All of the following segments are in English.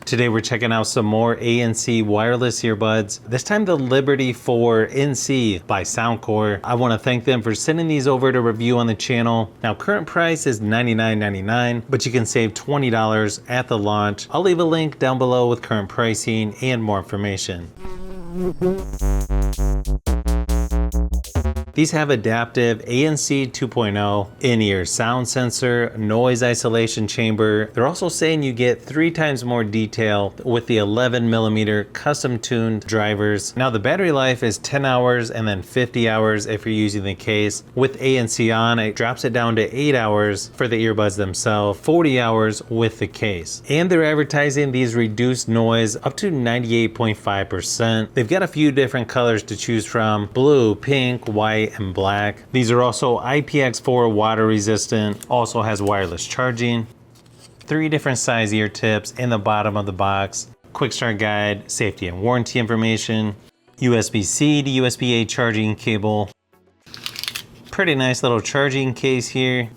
Today we're checking out some more ANC wireless earbuds. This time the Liberty 4 NC by Soundcore. I want to thank them for sending these over to review on the channel. Now current price is $99.99, but you can save $20 at the launch. I'll leave a link down below with current pricing and more information. These have adaptive ANC 2.0, in-ear sound sensor, noise isolation chamber. They're also saying you get 3 times more detail with the 11mm custom tuned drivers. Now the battery life is 10 hours and then 50 hours if you're using the case. With ANC on, it drops it down to 8 hours for the earbuds themselves, 40 hours with the case. And they're advertising these reduced noise up to 98.5%. They've got a few different colors to choose from: blue, pink, white, and black. These are also IPX4 water resistant, also has wireless charging, 3 different size ear tips in the bottom of the box, quick start guide, safety and warranty information, USB-C to USB-A charging cable, pretty nice little charging case here.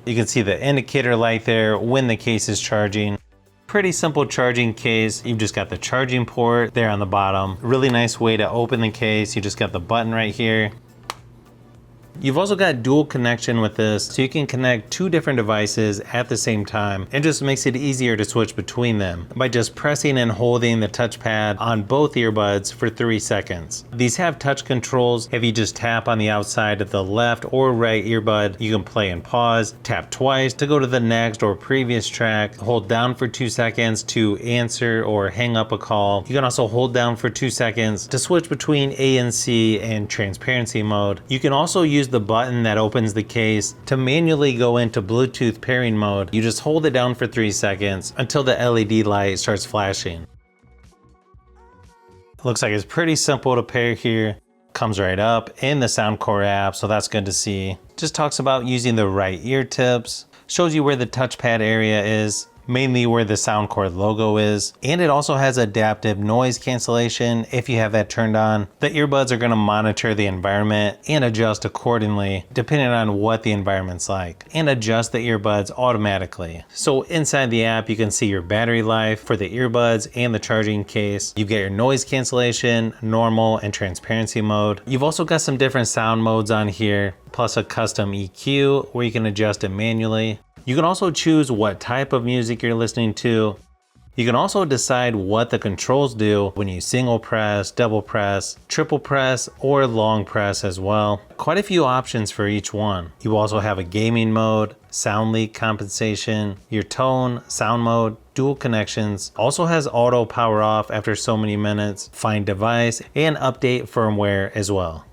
You can see the indicator light there when the case is charging. Pretty simple charging case. You've just got the charging port there on the bottom. Really nice way to open the case. You just got the button right here. You've also got dual connection with this, so you can connect 2 different devices at the same time. It just makes it easier to switch between them by just pressing and holding the touchpad on both earbuds for 3 seconds. These have touch controls. If you just tap on the outside of the left or right earbud, you can play and pause. Tap twice to go to the next or previous track. Hold down for 2 seconds to answer or hang up a call. You can also hold down for 2 seconds to switch between ANC and transparency mode. You can also use the button that opens the case to manually go into Bluetooth pairing mode. You just hold it down for 3 seconds until the LED light starts flashing. It looks like it's pretty simple to pair here. Comes right up in the Soundcore app, so that's good to see. Just talks about using the right ear tips, shows you where the touchpad area is, mainly where the Soundcore logo is, and it also has adaptive noise cancellation if you have that turned on. The earbuds are going to monitor the environment and adjust accordingly depending on what the environment's like, and adjust the earbuds automatically. So inside the app you can see your battery life for the earbuds and the charging case. You get your noise cancellation, normal, and transparency mode. You've also got some different sound modes on here, plus a custom EQ where you can adjust it manually. You can also choose what type of music you're listening to. You can also decide what the controls do when you single press, double press, triple press, or long press as well. Quite a few options for each one. You also have a gaming mode, sound leak compensation, your tone, sound mode, dual connections. Also has auto power off after so many minutes, find device, and update firmware as well.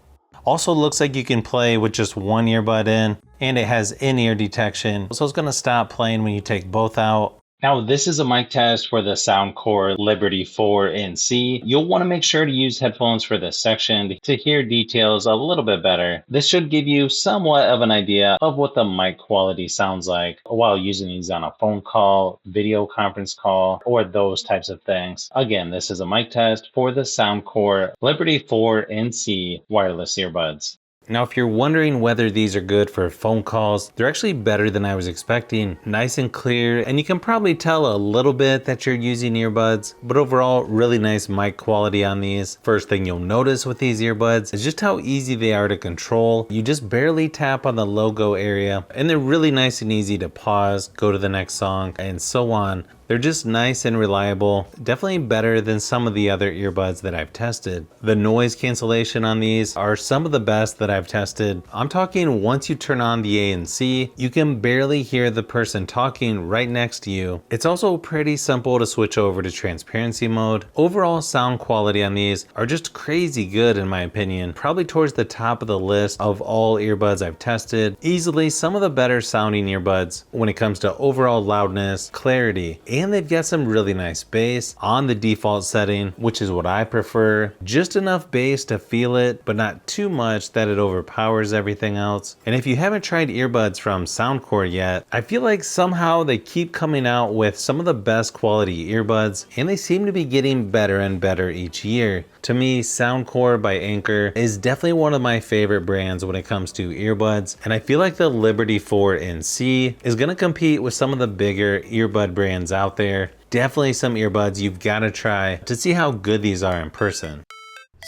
Also looks like you can play with just one earbud in, and it has in-ear detection, so it's going to stop playing when you take both out. Now this is a mic test for the Soundcore Liberty 4 NC. You'll want to make sure to use headphones for this section to hear details a little bit better. This should give you somewhat of an idea of what the mic quality sounds like while using these on a phone call, video conference call, or those types of things. Again, this is a mic test for the Soundcore Liberty 4 NC wireless earbuds. Now, if you're wondering whether these are good for phone calls, they're actually better than I was expecting. Nice and clear, and you can probably tell a little bit that you're using earbuds, but overall, really nice mic quality on these. First thing you'll notice with these earbuds is just how easy they are to control. You just barely tap on the logo area, and they're really nice and easy to pause, go to the next song, and so on. They're just nice and reliable, definitely better than some of the other earbuds that I've tested. The noise cancellation on these are some of the best that I've tested. I'm talking once you turn on the ANC, you can barely hear the person talking right next to you. It's also pretty simple to switch over to transparency mode. Overall sound quality on these are just crazy good in my opinion. Probably towards the top of the list of all earbuds I've tested. Easily some of the better sounding earbuds when it comes to overall loudness, clarity, and they've got some really nice bass on the default setting, which is what I prefer. Just enough bass to feel it, but not too much that it overpowers everything else. And if you haven't tried earbuds from Soundcore yet, I feel like somehow they keep coming out with some of the best quality earbuds, and they seem to be getting better and better each year. To me, Soundcore by Anchor is definitely one of my favorite brands when it comes to earbuds, and I feel like the Liberty 4 NC is going to compete with some of the bigger earbud brands out there. definitely some earbuds you've got to try to see how good these are in person.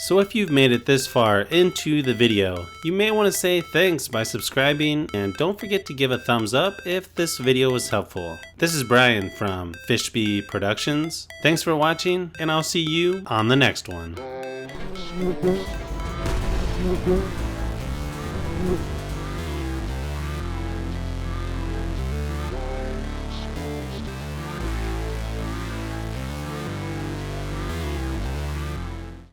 So if you've made it this far into the video, you may want to say thanks by subscribing, and don't forget to give a thumbs up if this video was helpful. This is Brian from Fishbee Productions. Thanks for watching, and I'll see you on the next one.